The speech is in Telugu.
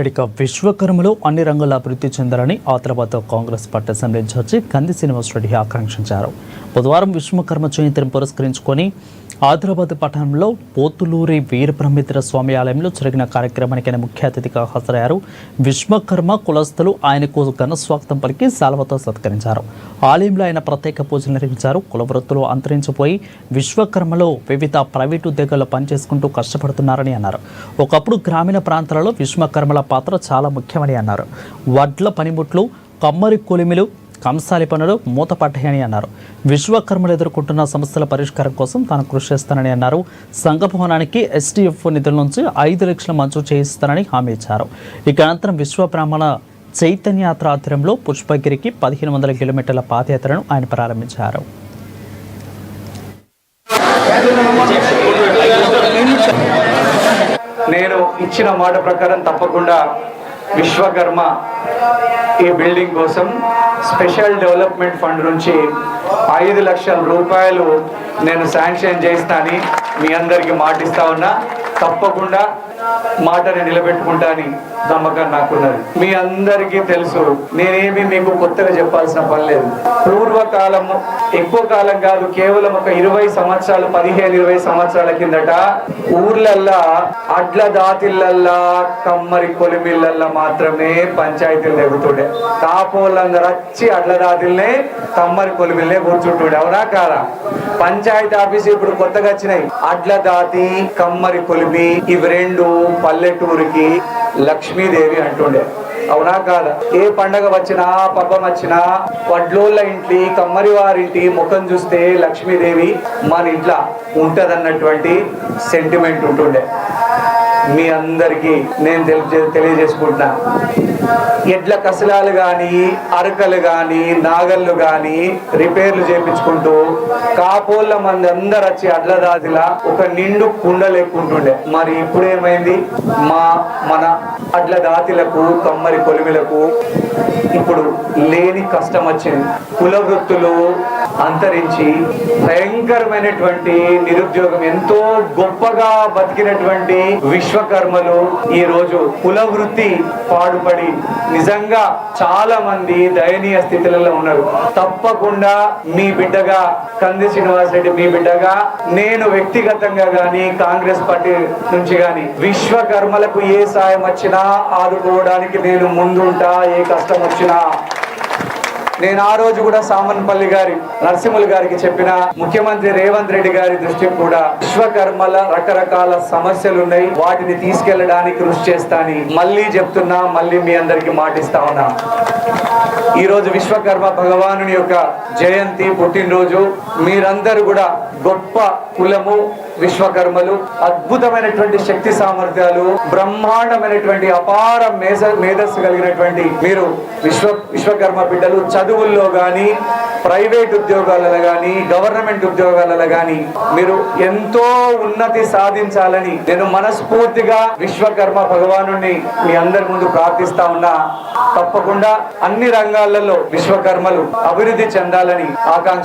ఇక విశ్వకర్మలో అన్ని రంగాల అభివృద్ధి చెందాలని Adilabad Congress party assembly incharge Kandi Srinivasa Reddy ఆకాంక్షించారు. బుధవారం విశ్వకర్మ జయంతిని పురస్కరించుకొని ఆదిలాబాద్ పట్టణంలో పోతులూరి వీరబ్రహ్మేంద్ర స్వామి ఆలయంలో జరిగిన కార్యక్రమానికి ఆయన ముఖ్య అతిథిగా హాజరయ్యారు. విశ్వకర్మ కులస్తులు ఆయనకు ఘన స్వాగతం పలికి శాల్వతో సత్కరించారు. ఆలయంలో ఆయన ప్రత్యేక పూజలు నిర్వహించారు. కుల వృత్తులు అంతరించిపోయి విశ్వకర్మలో వివిధ ప్రైవేటు ఉద్యోగాల్లో పనిచేసుకుంటూ కష్టపడుతున్నారని అన్నారు. ఒకప్పుడు గ్రామీణ ప్రాంతాలలో విశ్వకర్మల పాత్ర చాలా ముఖ్యమని అన్నారు. వడ్ల పనిముట్లు, కమ్మరి కొలిమిలు, కంసాలి పనులు మూతపడ్డాయని అన్నారు. విశ్వకర్మలు ఎదుర్కొంటున్న సమస్యల పరిష్కారం కోసం తాను కృషి చేస్తానని అన్నారు. సంఘ భవనానికి SDF నిధుల నుంచి 5 లక్షలు మంజూరు చేయిస్తానని హామీ ఇచ్చారు. ఇక అనంతరం విశ్వబ్రాహ్మణ చైతన్యయాత్ర ఆధ్వర్యంలో పుష్పగిరికి 1500 కిలోమీటర్ల పాదయాత్రను ఆయన ప్రారంభించారు. నేను ఇచ్చిన మాట ప్రకారం తప్పకుండా విశ్వకర్మ ఈ బిల్డింగ్ కోసం స్పెషల్ డెవలప్మెంట్ ఫండ్ నుంచి 5 లక్షల రూపాయలు నేను శాంక్షన్ చేస్తానని మీ అందరికీ మాటిస్తా ఉన్నా. తప్పకుండా మాటని నిలబెట్టుకుంటా అని నమ్మకం నాకున్నది. మీ అందరికీ తెలుసు, నేనేమి మీకు కొత్తగా చెప్పాల్సిన పని లేదు. పూర్వకాలము, ఎక్కువ కాలం కాదు, కేవలం ఒక 20 సంవత్సరాలు 15-20 సంవత్సరాల కిందట ఊర్లల్లా అడ్ల దాతిళ్ళల్లా కమ్మరి కొలిమిళ్ళల్లా మాత్రమే పంచాయతీలు జరుగుతుండే. కాపోళ్ళందరూ వచ్చి అడ్ల దాతిల్నే కమ్మరి కొలిమిళ్ళే కూర్చుంటుండే. అవునా కాదా? పంచాయతీ ఆఫీసు ఇప్పుడు కొత్తగా వచ్చినాయి. అడ్ల దాతి, కమ్మరి కొలిమి, ఇవి రెండు పల్లెటూరికి లక్ష్మీదేవి అంటుండే. అవునా కాదా? ఏ పండగ వచ్చినా, పబ్బం వచ్చినా వడ్లోళ్ళ ఇంటి, కమ్మరి వారింటి ముఖం చూస్తే లక్ష్మీదేవి మన ఇంట్లో ఉంటదన్నటువంటి సెంటిమెంట్ ఉంటుండే. మీ అందరికీ నేను తెలియజేసుకుంటున్నా, ఎడ్ల కసలాలు కానీ, అరకలు కానీ, నాగళ్ళు కానీ రిపేర్లు చేయించుకుంటూ కాపోళ్ళ మంది అందరు వచ్చి అడ్ల దాదిలా ఒక నిండు కుండ లేకుంటుండే. మరి ఇప్పుడు ఏమైంది? మన అడ్ల దాతిలకు, కమ్మరి కొలిమిలకు ఇప్పుడు లేని కష్టం వచ్చింది. కుల వృత్తులు అంతరించి భయంకరమైనటువంటి నిరుద్యోగం, ఎంతో గొప్పగా బతికినటువంటి విశ్వకర్మలు ఈ రోజు కుల వృత్తి పాడుపడి నిజంగా చాలా మంది దయనీయ స్థితిలో ఉన్నారు. తప్పకుండా మీ బిడ్డగా, కంది శ్రీనివాసరెడ్డి మీ బిడ్డగా, నేను వ్యక్తిగతంగా గాని, కాంగ్రెస్ పార్టీ నుంచి గాని విశ్వకర్మలకు ఏ సాయం వచ్చినా ఆదుకోవడానికి నేను ముందుంటా. ఏ కష్టం వచ్చినా నేను ఆ రోజు కూడా సామన్పల్లి గారి నరసింహులు గారికి చెప్పిన, ముఖ్యమంత్రి రేవంత్ రెడ్డి గారి దృష్టికి కూడా విశ్వకర్మల రకరకాల సమస్యలు ఉన్నాయి, వాటిని తీసుకెళ్లడానికి కృషి చేస్తానని మళ్ళీ చెప్తున్నా, మళ్ళీ మీ అందరికి మాటిస్తా ఉన్నా. ఈ రోజు విశ్వకర్మ భగవానుని యొక్క జయంతి, పుట్టినరోజు. మీరందరూ కూడా గొప్ప కులము విశ్వకర్మలు, అద్భుతమైనటువంటి శక్తి సామర్థ్యాలు, బ్రహ్మాండమైనటువంటి అపార మేధస్సు కలిగినటువంటి మీరు విశ్వకర్మ బిడ్డలు. చదువుల్లో గాని, ప్రైవేట్ ఉద్యోగాలలో గాని, గవర్నమెంట్ ఉద్యోగాలలో గాని మీరు ఎంతో ఉన్నతి సాధించాలని నేను మనస్ఫూర్తిగా విశ్వకర్మ భగవానుని మీ అందరి ముందు ప్రార్థిస్తా ఉన్నా. తప్పకుండా అన్ని రంగాలలో విశ్వకర్మలు అభివృద్ధి చెందాలని ఆకాంక్ష